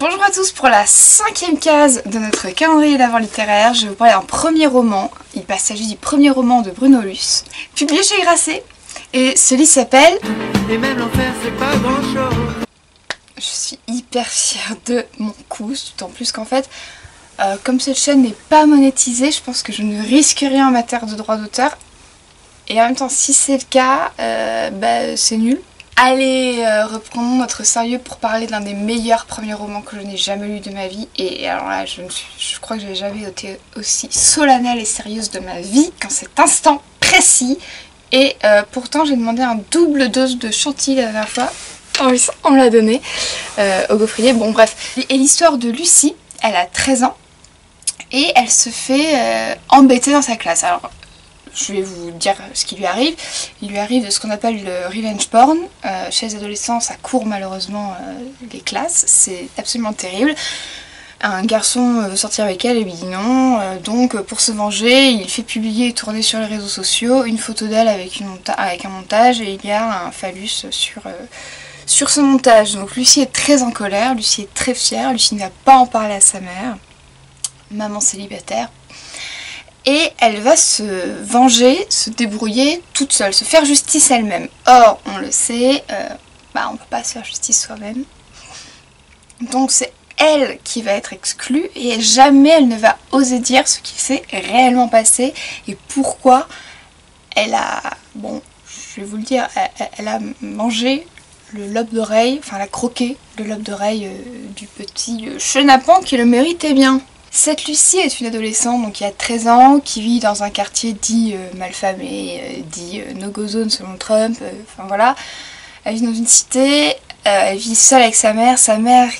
Bonjour à tous, pour la 5e case de notre calendrier d'avant littéraire, je vais vous parler d'un premier roman. Il s'agit du premier roman de Bruno Luce, publié chez Grasset. Et ce livre s'appelle... Et même l'enfer c'est pas grand chose. Je suis hyper fière de mon coup, d'autant plus qu'en fait, comme cette chaîne n'est pas monétisée, je pense que je ne risque rien en matière de droit d'auteur. Et en même temps, si c'est le cas, c'est nul. Allez, reprenons notre sérieux pour parler d'un des meilleurs premiers romans que je n'ai jamais lu de ma vie. Et alors là, je crois que je n'ai jamais été aussi solennelle et sérieuse de ma vie qu'en cet instant précis. Et pourtant, j'ai demandé un double dose de chantilly la dernière fois. Oh, on me l'a donné au gaufrier. Bon, bref. Et l'histoire de Lucie, elle a 13 ans et elle se fait embêter dans sa classe. Alors, je vais vous dire ce qui lui arrive. Il lui arrive de ce qu'on appelle le revenge porn. Chez les adolescents, ça court malheureusement les classes. C'est absolument terrible. Un garçon veut sortir avec elle et lui dit non. Donc pour se venger, il fait publier et tourner sur les réseaux sociaux une photo d'elle avec un montage. Et il y a un phallus sur ce montage. Donc Lucie est très en colère. Lucie est très fière. Lucie ne va pas en parler à sa mère. Maman célibataire. Et elle va se venger, se débrouiller toute seule, se faire justice elle-même. Or, on le sait, on ne peut pas se faire justice soi-même. Donc c'est elle qui va être exclue et jamais elle ne va oser dire ce qui s'est réellement passé et pourquoi elle a, je vais vous le dire, elle a mangé le lobe d'oreille, enfin elle a croqué le lobe d'oreille du petit chenapan qui le méritait bien. Cette Lucie est une adolescente donc qui a 13 ans, qui vit dans un quartier dit malfamé, dit no-go zone selon Trump, enfin voilà. Elle vit dans une cité, elle vit seule avec sa mère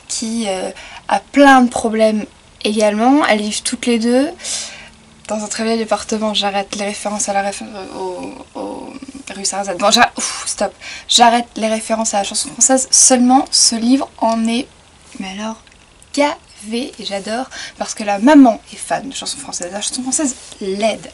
qui a plein de problèmes également. Elles vivent toutes les deux dans un très vieil appartement. J'arrête les références à au rue Sarrazade. Bon, stop. J'arrête les références à la chanson française. Seulement, ce livre en est, mais alors, et j'adore parce que la maman est fan de chansons françaises. La chanson française l'aide.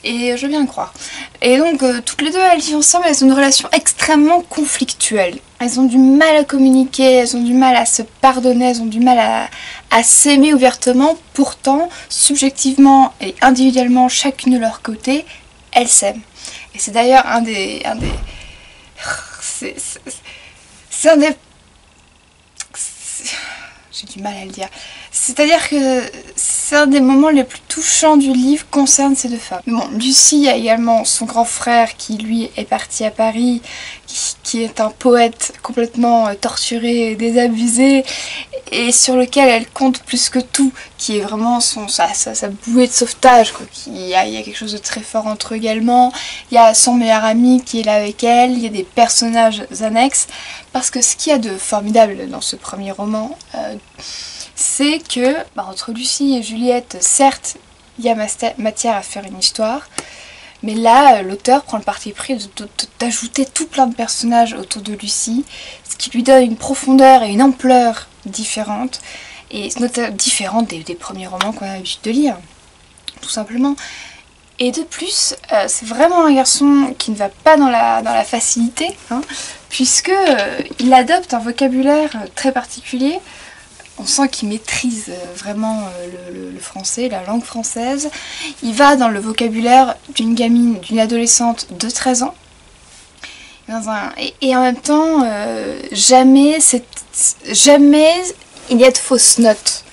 Et je veux bien le croire. Et donc, toutes les deux, elles vivent ensemble, elles ont une relation extrêmement conflictuelle. Elles ont du mal à communiquer, elles ont du mal à se pardonner, elles ont du mal à s'aimer ouvertement. Pourtant, subjectivement et individuellement, chacune de leur côté, elles s'aiment. Et c'est d'ailleurs j'ai du mal à le dire. C'est-à-dire que c'est un des moments les plus touchants du livre concerne ces deux femmes. Bon, Lucie a également son grand frère qui lui est parti à Paris, qui est un poète complètement torturé, désabusé et sur lequel elle compte plus que tout, qui est vraiment sa bouée de sauvetage, quoi. Il y a quelque chose de très fort entre eux également. Il y a son meilleur ami qui est là avec elle, il y a des personnages annexes. Parce que ce qu'il y a de formidable dans ce premier roman, c'est que entre Lucie et Juliette, certes, il y a matière à faire une histoire, mais là, l'auteur prend le parti pris d'ajouter tout plein de personnages autour de Lucie, ce qui lui donne une profondeur et une ampleur différentes, et différentes des premiers romans qu'on a l'habitude de lire, tout simplement. Et de plus, c'est vraiment un garçon qui ne va pas dans la facilité, puisque il adopte un vocabulaire très particulier. On sent qu'il maîtrise vraiment le français, la langue française. Il va dans le vocabulaire d'une gamine, d'une adolescente de 13 ans. Et en même temps, jamais il y a de fausses notes.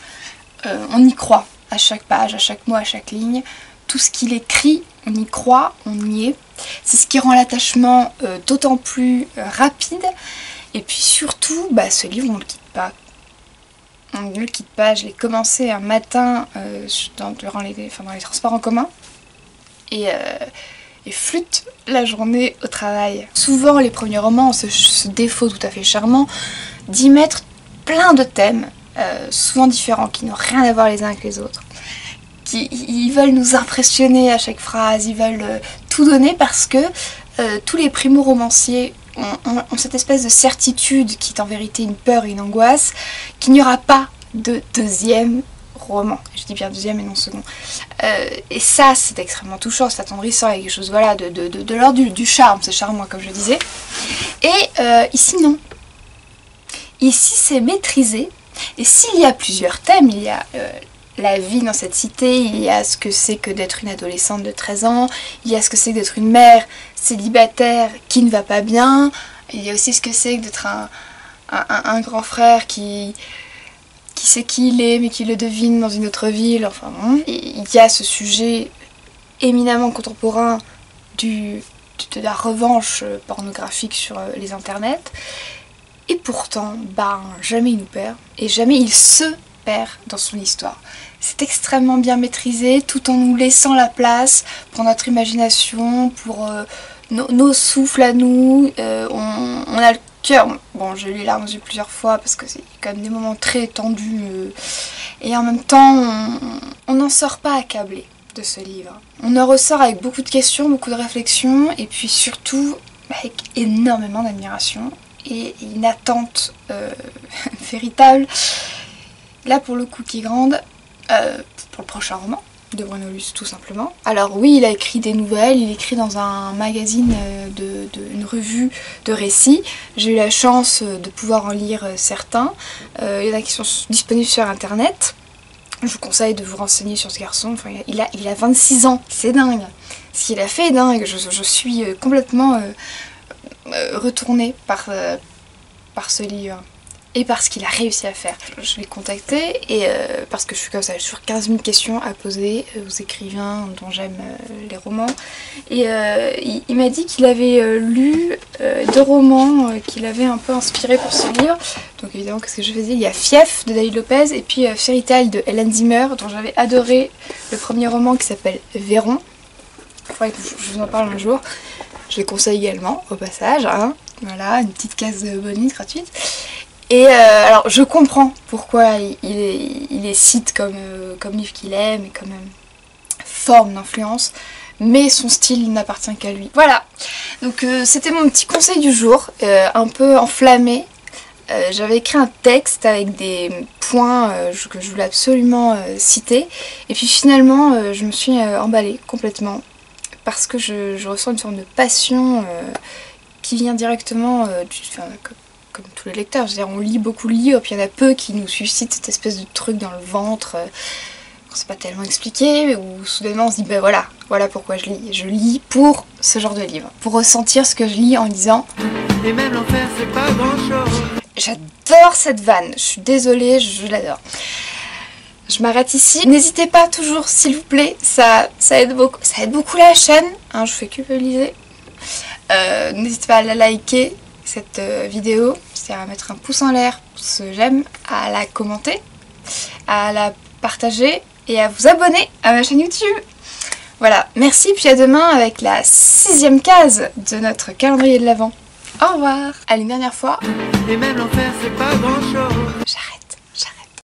On y croit à chaque page, à chaque mot, à chaque ligne. Tout ce qu'il écrit, on y croit, on y est. C'est ce qui rend l'attachement d'autant plus rapide. Et puis surtout, ce livre, on ne le quitte pas. On ne le quitte pas. Je l'ai commencé un matin dans les transports en commun. Et flûte la journée au travail. Souvent, les premiers romans ont ce défaut tout à fait charmant d'y mettre plein de thèmes, souvent différents, qui n'ont rien à voir les uns avec les autres. Ils veulent nous impressionner à chaque phrase, ils veulent tout donner parce que tous les primo-romanciers ont cette espèce de certitude qui est en vérité une peur et une angoisse, qu'il n'y aura pas de deuxième roman. Je dis bien deuxième et non second. Et ça, c'est extrêmement touchant, c'est attendrissant, il y a quelque chose de l'ordre du charme, c'est charmant comme je disais. Et ici, non. Ici, c'est maîtrisé. Et s'il y a plusieurs thèmes, il y a la vie dans cette cité, il y a ce que c'est que d'être une adolescente de 13 ans, il y a ce que c'est que d'être une mère célibataire qui ne va pas bien, il y a aussi ce que c'est que d'être un grand frère qui sait qui il est mais qui le devine dans une autre ville, enfin bon. Et il y a ce sujet éminemment contemporain de la revanche pornographique sur les internets. Et pourtant, jamais il nous perd, et jamais il se perd dans son histoire. C'est extrêmement bien maîtrisé, tout en nous laissant la place pour notre imagination, pour nos souffles à nous. On a le cœur, bon j'ai eu les larmes aux yeux plusieurs fois parce que c'est quand même des moments très tendus. Et en même temps, on n'en sort pas accablé de ce livre. On en ressort avec beaucoup de questions, beaucoup de réflexions, et puis surtout avec énormément d'admiration et une attente véritable, là pour le coup qui est grande, pour le prochain roman de Bruno Luce tout simplement. Alors oui, il a écrit des nouvelles, il écrit dans un magazine, une revue de récits. J'ai eu la chance de pouvoir en lire certains. Il y en a qui sont disponibles sur internet. Je vous conseille de vous renseigner sur ce garçon. Enfin, il a 26 ans, c'est dingue. Ce qu'il a fait est dingue. Je suis complètement retournée par ce livre et par ce qu'il a réussi à faire. Je l'ai contacté et parce que je suis comme ça, j'ai toujours 15 000 questions à poser aux écrivains dont j'aime les romans. Et il m'a dit qu'il avait lu 2 romans qu'il avait un peu inspirés pour ce livre. Donc évidemment, qu'est-ce que je faisais? Il y a Fief de David Lopez et puis Fairy Tale de Hélène Zimmer, dont j'avais adoré le premier roman qui s'appelle Véron. Il faudrait que je vous en parle un jour. Je les conseille également au passage, hein. Voilà, une petite case de bonus gratuite. Et alors je comprends pourquoi il les cite comme livre qu'il aime et comme forme d'influence, mais son style n'appartient qu'à lui. Voilà, donc c'était mon petit conseil du jour, un peu enflammé. J'avais écrit un texte avec des points que je voulais absolument citer, et puis finalement je me suis emballée complètement, parce que je ressens une forme de passion qui vient directement comme tous les lecteurs. Je veux dire, on lit beaucoup de livres, puis il y en a peu qui nous suscitent cette espèce de truc dans le ventre qu'on sait pas tellement expliquer, où soudainement on se dit ben voilà pourquoi je lis. Je lis pour ce genre de livre, pour ressentir ce que je lis en disant. Et même l'enfer c'est pas grand chose. J'adore cette vanne, je suis désolée, je l'adore. Je m'arrête ici. N'hésitez pas toujours, s'il vous plaît, ça aide beaucoup la chaîne, hein, je vous fais culpabiliser. N'hésitez pas à la liker cette vidéo, c'est-à-dire à mettre un pouce en l'air, pouce j'aime, à la commenter, à la partager et à vous abonner à ma chaîne YouTube. Voilà, merci, puis à demain avec la 6e case de notre calendrier de l'Avent. Au revoir. Allez, une dernière fois. Et même l'enfer c'est pas grand chose. J'arrête.